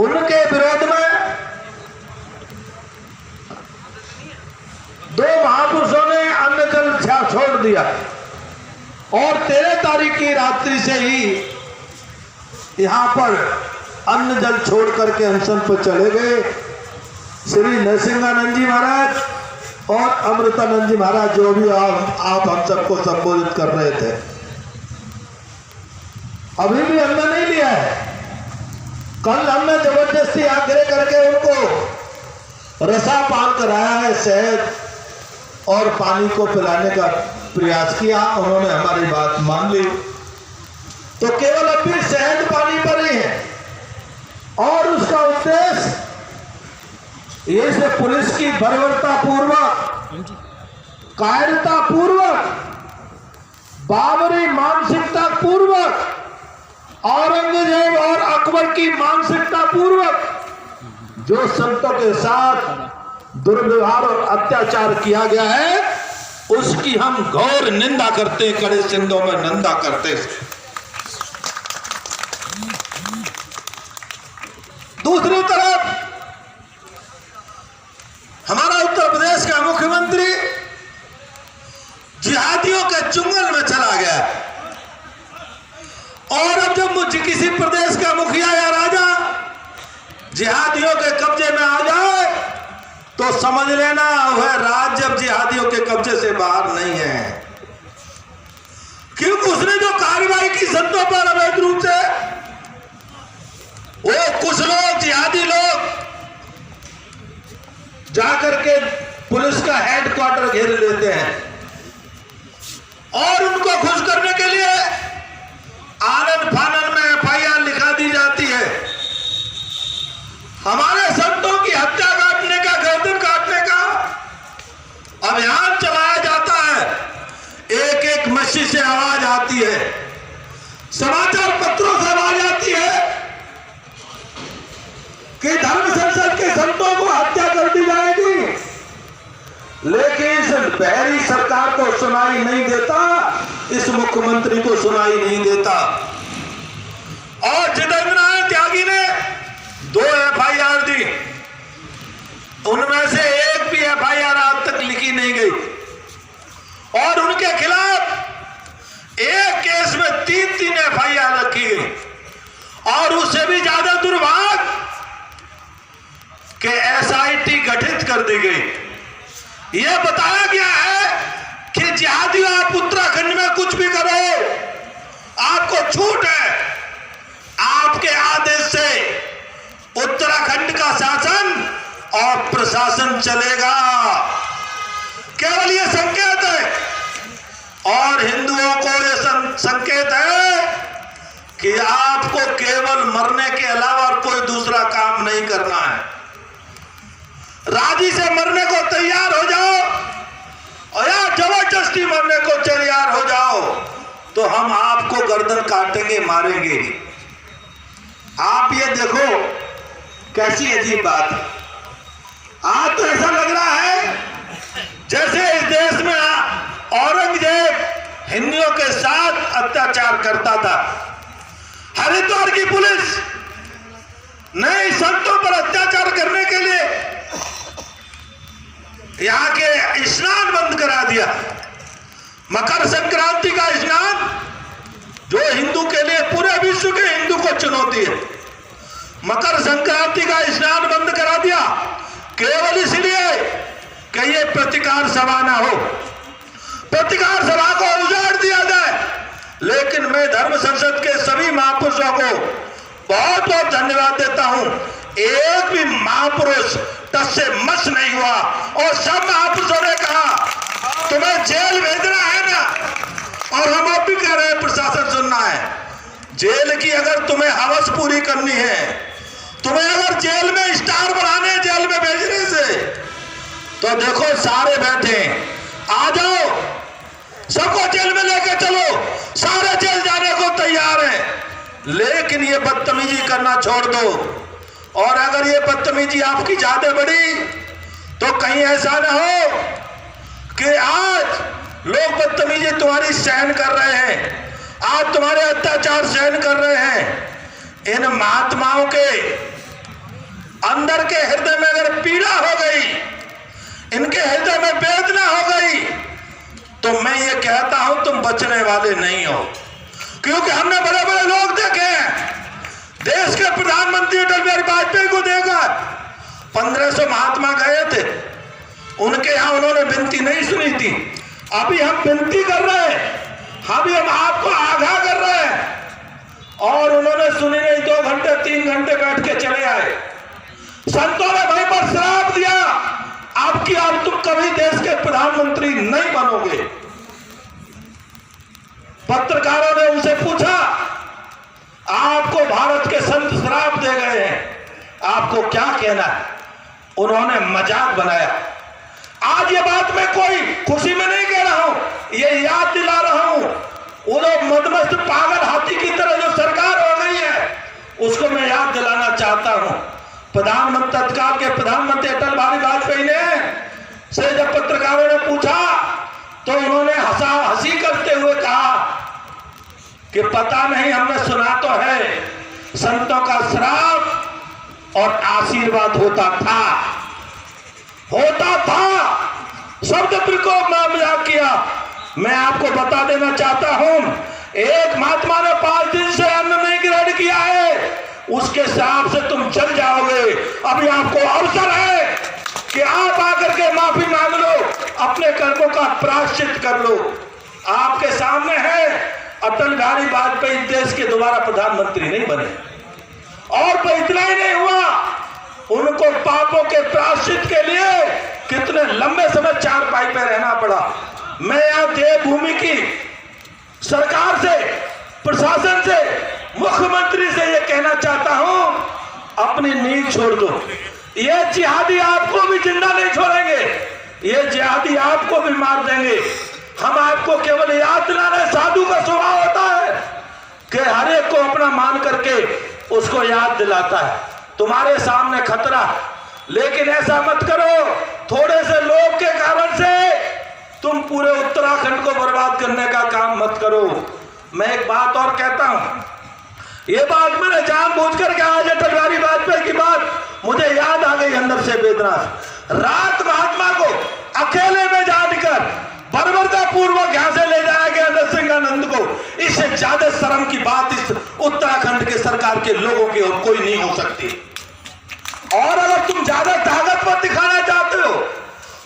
उनके विरोध में दो महापुरुषों ने अन्न जल छोड़ दिया और 13 तारीख की रात्रि से ही यहां पर अन्न जल छोड़ करके अनशन पर चले गए श्री नरसिंहानंद जी महाराज और अमृतानंद जी महाराज, जो भी आप हम सबको संबोधित कर रहे थे। अभी भी अन्न नहीं लिया है। कल हमने जबरदस्ती आग्रह करके उनको रसा पान कराया है, शहद और पानी को पिलाने का प्रयास किया, उन्होंने हमारी बात मान ली। तो केवल अब भी शहद पानी पर ही है और उसका उद्देश्य ये से पुलिस की बर्बरता पूर्वक, कायरता पूर्वक, बाबरी मानसिकता पूर्वक, औरंगजेब और अकबर की मानसिकता पूर्वक जो संतों के साथ दुर्व्यवहार और अत्याचार किया गया है, उसकी हम घोर निंदा करते, कड़े शब्दों में निंदा करते। दूसरी तरफ हमारा उत्तर प्रदेश का मुख्यमंत्री जिहादियों के चुंगल में चला गया और अब जब किसी प्रदेश का मुखिया या राजा जिहादियों के कब्जे में आ जाए तो समझ लेना वह राज्य अब जिहादियों के कब्जे से बाहर नहीं है, क्योंकि उसने जो कार्रवाई की संतों पर अवैध रूप से, वो कुछ लोग जिहादी लोग जाकर के पुलिस का हेडक्वार्टर घेर लेते हैं और उनको खुश करने के लिए आनन फानन में एफआईआर लिखा दी जाती है। हमारे संतों की हत्या काटने का, गर्दन काटने का अभियान चलाया जाता है। एक एक मस्जिद से आवाज आती है, समाचार पत्रों से आवाज आती है कि धर्म संसद के संतों को हत्या कर दी जाएगी, लेकिन इस बहरी सरकार को सुनाई नहीं देता, इस मुख्यमंत्री को सुनाई नहीं देता। और जितेंद्र त्यागी ने 2 एफआईआर दी, उनमें से एक भी एफआईआर आज तक लिखी नहीं गई और उनके खिलाफ एक केस में 3-3 एफआईआर रखी गई और उससे भी ज्यादा दुर्भाग्य कि एसआईटी गठित कर दी गई। यह बताया गया है कि जिहादियों आप उत्तराखंड में कुछ भी करो, आपको छूट है, आपके आदेश से उत्तराखंड का शासन और प्रशासन चलेगा। केवल यह संकेत है और हिंदुओं को यह संकेत है कि आपको केवल मरने के अलावा और कोई दूसरा काम नहीं करना है। राजी से मरने को तैयार हो जाओ और या जबरदस्ती मरने को तैयार हो जाओ तो हम आपको गर्दन काटेंगे, मारेंगे। आप ये देखो कैसी अजीब बात है। आज तो ऐसा लग रहा है जैसे इस देश में औरंगजेब हिंदुओं के साथ अत्याचार करता था। हरिद्वार की पुलिस ने संतों पर अत्याचार करने के लिए यहाँ के स्नान बंद करा दिया। मकर संक्रांति का स्नान जो हिंदू के लिए, पूरे विश्व के हिंदू को चुनौती है, मकर संक्रांति का स्नान बंद करा दिया केवल इसलिए कि ये प्रतिकार सभा ना हो, प्रतिकार सभा को उजाड़ दिया जाए। लेकिन मैं धर्म संसद के सभी महापुरुषों को बहुत बहुत धन्यवाद देता हूं। एक भी महापुरुष टस से मस नहीं हुआ और सब महापुरुषों ने कहा तुम्हें जेल भेजना है ना, और हम अब भी कह रहे हैं प्रशासन सुनना है। जेल की अगर तुम्हें हवस पूरी करनी है, तुम्हें अगर जेल में स्टार बनाने, जेल में भेजने से, तो देखो सारे बैठे, आ जाओ, सबको जेल में लेकर चलो, सारे जेल जाने को तैयार हैं। लेकिन ये बदतमीजी करना छोड़ दो। और अगर ये बदतमीजी आपकी ज्यादा बढ़ी तो कहीं ऐसा ना हो कि आज लोग बदतमीजी तुम्हारी सहन कर रहे हैं, आज तुम्हारे अत्याचार सहन कर रहे हैं। इन महात्माओं के अंदर के हृदय में अगर पीड़ा हो गई, इनके हृदय में वेदना हो गई, तो मैं ये कहता हूं तुम बचने वाले नहीं हो। क्योंकि हमने बड़े बड़े लोग देखे हैं, देश के प्रधानमंत्री अटल बिहारी वाजपेयी को देखा, 1500 महात्मा गए थे, उनके यहां उन्होंने विनती नहीं सुनी थी। अभी हम विनती कर रहे हैं, अभी हम आपको आगाह कर रहे हैं, और उन्होंने सुनी नहीं। 2 घंटे 3 घंटे बैठ के चले आए। संतों ने वहीं पर श्राप दिया, आपकी आप तुम कभी देश के प्रधानमंत्री नहीं बनोगे। पत्रकारों ने उनसे पूछा, आपको भारत के संत श्राप दे गए हैं, आपको क्या कहना है? उन्होंने मजाक बनाया। आज ये बात मैं कोई खुशी में नहीं कह रहा हूं, ये याद दिला रहा हूं। वो लोग मदमस्त पागल हाथी की तरह जो सरकार हो गई है, उसको मैं याद दिलाना चाहता हूं। प्रधानमंत्री तत्काल के प्रधानमंत्री अटल बिहारी वाजपेयी ने से जब पत्रकारों ने पूछा, तो उन्होंने हंसी करते हुए कहा कि पता नहीं, हमने सुना तो है संतों का श्राप और आशीर्वाद होता था। शब्द प्रयोग में मजाक किया। मैं आपको बता देना चाहता हूं, एक महात्मा ने 5 दिन से अन्न नहीं ग्रहण किया है, उसके श्राप से तुम चल जाओगे। अभी आपको अवसर है कि आप आकर के माफी मांग लो, अपने कर्मों का प्रायश्चित कर लो। आपके सामने है, अटल बिहारी वाजपेयी देश के दोबारा प्रधानमंत्री नहीं बने। और इतना ही नहीं हुआ, उनको पापों के प्रायश्चित के लिए कितने लंबे समय चारपाई पे रहना पड़ा। मैं यहां देवभूमि की सरकार से, प्रशासन से, मुख्यमंत्री से ये कहना चाहता हूं, अपनी नींद छोड़ दो। ये जिहादी आपको भी जिंदा नहीं छोड़ेंगे, ये जिहादी आपको भी मार देंगे। हम आपको केवल याद दिलाना, साधु का स्वभाव होता है कि हर एक को अपना मान करके उसको याद दिलाता है। तुम्हारे सामने खतरा, लेकिन ऐसा मत करो, थोड़े से लोग के कारण से तुम पूरे उत्तराखंड को बर्बाद करने का काम मत करो। मैं एक बात और कहता हूं, ये बात मैंने जानबूझकर के, आज अटल बिहारी वाजपेयी की बात मुझे याद आ गई अंदर से वेदना। रात महात्मा को अकेले में जानकर बर्बरता पूर्वक यहां से ले जाया गया नरसिंहानंद को। इससे ज्यादा शर्म की बात इस उत्तराखंड के सरकार के लोगों की और कोई नहीं हो सकती। और अगर तुम ज्यादा ताकत मत दिखाना चाहते हो,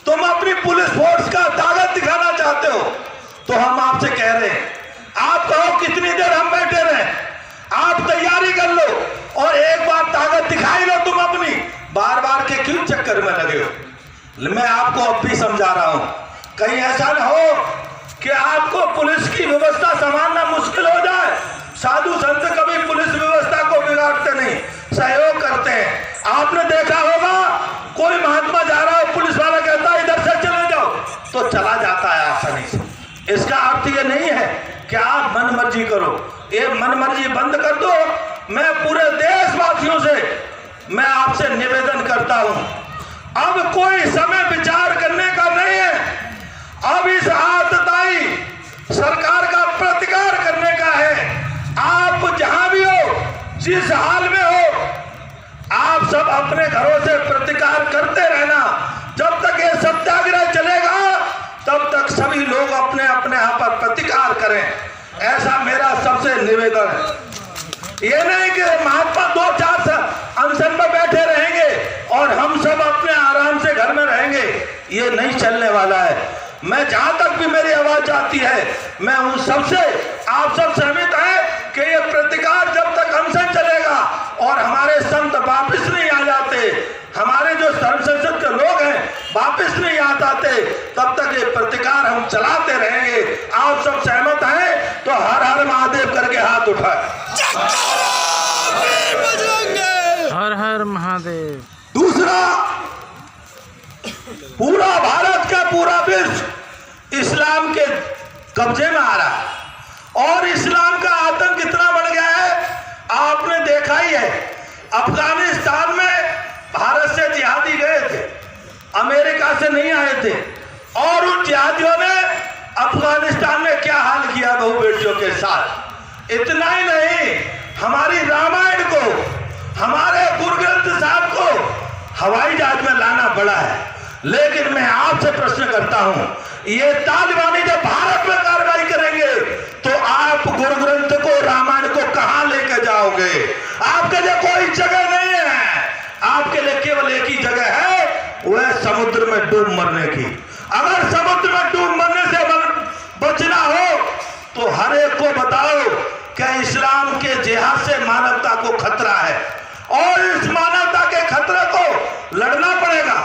तुम अपनी पुलिस फोर्स का ताकत दिखाना चाहते हो, तो हम आपसे कह रहे हैं, आप कहो कितनी देर हम बैठे रहे, आप तैयारी कर लो और एक बार ताकत दिखाई लो तुम अपनी। बार बार के क्यों चक्कर में लगे हो? मैं आपको अब भी समझा रहा हूं, कहीं ऐसा न हो कि आपको पुलिस की व्यवस्था संभालना मुश्किल हो जाए। साधु संत कभी पुलिस व्यवस्था को बिगाड़ते नहीं, सहयोग करते हैं। आपने देखा होगा, कोई महात्मा जा रहा हो, पुलिस वाला कहता है इधर से चले जाओ, तो चला जाता है आसानी से। इसका अर्थ ये नहीं है कि आप मन मर्जी करो, ये मन मर्जी बंद कर दो। मैं पूरे देशवासियों से मैं आपसे निवेदन करता हूं, अब कोई समय विचार करने का नहीं है, अब इस आतताई सरकार का प्रतिकार करने का है। आप जहां भी हो, जिस हाल में हो, आप सब अपने घरों से प्रतिकार करते रहना। जब तक ये सत्याग्रह चलेगा, तब तक सभी लोग अपने अपने यहाँ पर प्रतिकार करें, ऐसा मेरा सबसे निवेदन है। ये नहीं कि महात्मा 2-4 अनशन में बैठे रहेंगे और हम सब अपने आराम से घर में रहेंगे, ये नहीं चलने वाला है। मैं जहां तक भी मेरी आवाज जाती है, मैं उन सबसे, आप सब सहमत हैं कि ये प्रतिकार जब तक अनशन चलेगा और हमारे संत वापिस नहीं आ जाते, हमारे जो धर्म संसद के लोग हैं वापिस नहीं आ जाते, तब तक ये प्रतिकार हम चलाते रहेंगे। आप सब सहमत हैं तो हर हर महादेव करके हाथ उठाए। हर हर महादेव। दूसरा, पूरा भारत का पूरा विश्व इस्लाम के कब्जे में आ रहा है और इस्लाम का आतंक इतना बढ़ गया है, आपने देखा ही है। अफगानिस्तान में भारत से जिहादी गए थे, अमेरिका से नहीं आए थे, और उन जिहादियों ने अफगानिस्तान में क्या हाल किया बहू बेटियों के साथ। इतना ही नहीं, हमारी रामायण को, हमारे गुरु ग्रंथ साहब को हवाई जहाज में लाना पड़ा है। लेकिन मैं आपसे प्रश्न करता हूं, ये तालिबानी जब भारत में कार्रवाई करेंगे तो आप गुरु ग्रंथ को, रामायण को कहां लेके जाओगे? आपके लिए कोई जगह नहीं है। आपके लिए केवल एक ही जगह है, वह समुद्र में डूब मरने की। अगर समुद्र में डूब मरने से बचना हो तो हर एक को बताओ कि इस्लाम के जिहाद से मानवता को खतरा है और इस मानवता के खतरे को लड़ना पड़ेगा,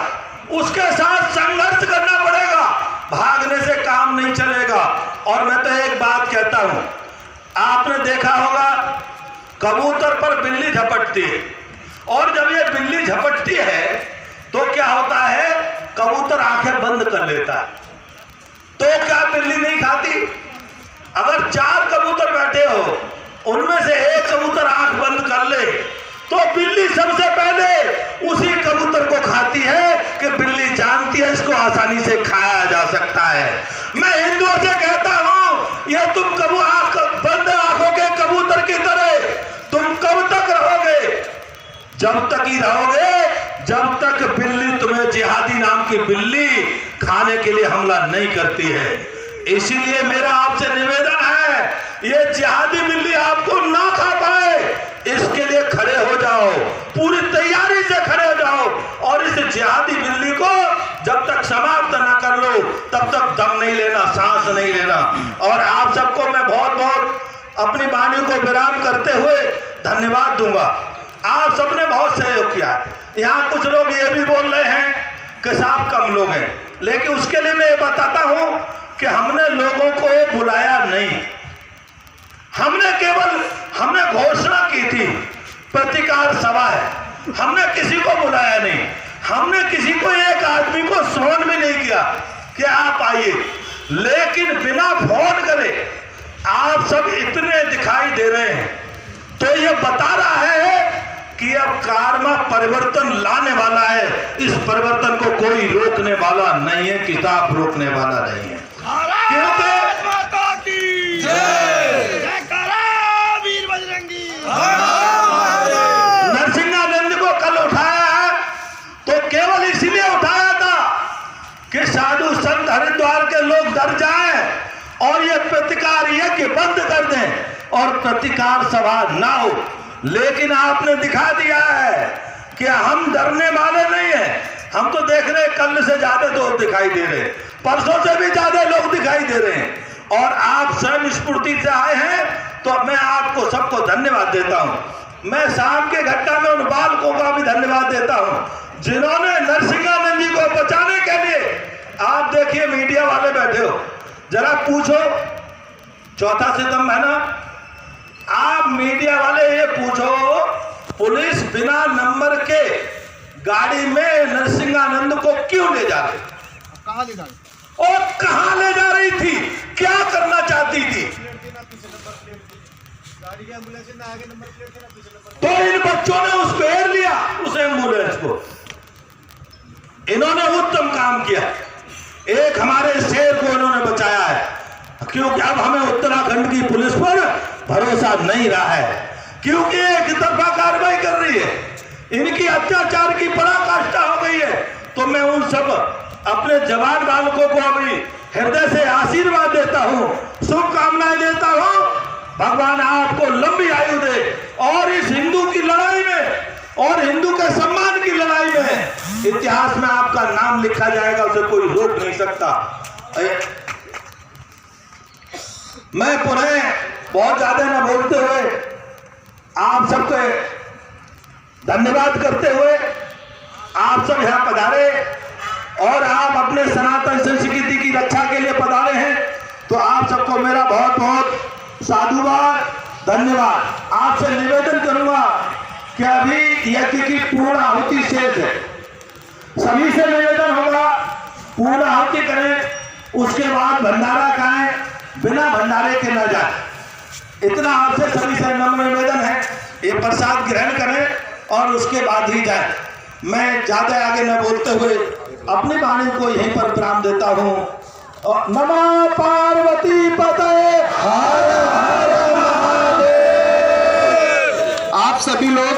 उसके साथ संघर्ष करना पड़ेगा। भागने से काम नहीं चलेगा। और मैं तो एक बात कहता हूं, आपने देखा होगा कबूतर पर बिल्ली झपटती है, और जब ये बिल्ली झपटती है तो क्या होता है, कबूतर आंखें बंद कर लेता है। तो क्या बिल्ली नहीं खाती? अगर 4 कबूतर बैठे हो, उनमें से एक कबूतर आंख बंद कर ले तो बिल्ली सबसे पहले उसी कबूतर को खाती है कि बिल्ली जानती है इसको आसानी से खाया जा सकता है। मैं हिंदुओं से कहता हूं, ये तुम बंद आंखों के कबूतर की तरह तुम कब तक रहोगे? जब तक ही रहोगे जब तक बिल्ली तुम्हें जिहादी नाम की बिल्ली खाने के लिए हमला नहीं करती है। इसीलिए मेरा आपसे निवेदन है, ये जिहादी बिल्ली आपको ना खा पाए, इसके लिए खड़े हो जाओ, पूरी तैयारी से खड़े हो जाओ और इस जिहादी बिल्ली को जब तक समाप्त ना कर लो तब तक दम नहीं लेना, सांस नहीं लेना। और आप सबको मैं बहुत बहुत अपनी वाणी को विराम करते हुए धन्यवाद दूंगा। आप सबने बहुत सहयोग किया। यहाँ कुछ लोग ये भी बोल रहे हैं कि साहब कम लोग हैं, लेकिन उसके लिए मैं ये बताता हूं कि हमने लोगों को बुलाया नहीं, हमने घोषणा की थी, प्रतिकार सभा है, हमने किसी को बुलाया नहीं, हमने किसी को, एक आदमी को फोन भी नहीं किया कि आप आइए। लेकिन बिना फोन करे आप सब इतने दिखाई दे रहे हैं, तो ये बता रहा है कि अब कार्मा परिवर्तन लाने वाला है। इस परिवर्तन को कोई रोकने वाला नहीं है, किताब रोकने वाला नहीं है। क्योंकि नरसिंहानंद को कल उठाया है तो केवल इसलिए उठाया था कि साधु संत हरिद्वार के लोग डर जाएं और ये प्रतिकार यज्ञ बंद कर दें और प्रतिकार सभा ना हो। लेकिन आपने दिखा दिया है कि हम डरने वाले नहीं हैं। हम तो देख रहे हैं कल से ज्यादा लोग दिखाई दे रहे हैं, परसों से भी ज्यादा लोग दिखाई दे रहे हैं और आप स्वयं स्फूर्ति से आए हैं, तो मैं आपको सबको धन्यवाद देता हूं। मैं शाम के घटना में उन बालकों का भी धन्यवाद देता हूं जिन्होंने नरसिंहानंद जी को बचाने के लिए, आप देखिए मीडिया वाले बैठे हो, जरा पूछो, 4 सितंबर है ना, आप मीडिया वाले ये पूछो, पुलिस बिना नंबर के गाड़ी में नरसिंहानंद को क्यों ले जा रही, कहां ले जा रही और कहां ले जा रही थी, क्या करना चाहती थी? गाड़ी के एम्बुलेंस में आगे नंबर प्लेट थे ना, पीछे नंबर। तो इन बच्चों ने उस घेर लिया उस एम्बुलेंस को। इन्होंने उत्तम काम किया, एक हमारे शेर को इन्होंने बचाया है, क्योंकि अब हमें उत्तराखंड की पुलिस पर भरोसा नहीं रहा है, क्योंकि एक तरफा कार्रवाई कर रही है, इनकी अत्याचार की पराकाष्ठा हो गई है। तो मैं उन सब अपने जवान बालकों को अभी हृदय से आशीर्वाद देता हूं, शुभकामनाएं देता हूं। भगवान आपको लंबी आयु दे और इस हिंदू की लड़ाई में और हिंदू के सम्मान की लड़ाई में इतिहास में आपका नाम लिखा जाएगा, उसे कोई रोक नहीं सकता। मैं पुनः बहुत ज्यादा न बोलते हुए आप सबको धन्यवाद करते हुए, आप सब यहां पधारे और आप अपने सनातन संस्कृति की रक्षा के लिए पधारे हैं, तो आप सबको मेरा बहुत बहुत साधुवाद, धन्यवाद। आपसे निवेदन करूंगा कि अभी यज्ञ की पूर्ण आहुति शेष है, सभी से निवेदन होगा पूर्ण आहुति करें, उसके बाद भंडारा खाएं, बिना भंडारे के न जाए। इतना आपसे सभी से नम्र निवेदन है, ये प्रसाद ग्रहण करें और उसके बाद ही जाएं। मैं ज्यादा आगे न बोलते हुए अपनी वाणी को यहीं पर विराम देता हूं। नमः पार्वती पतये हर हर महादेव। आप सभी लोग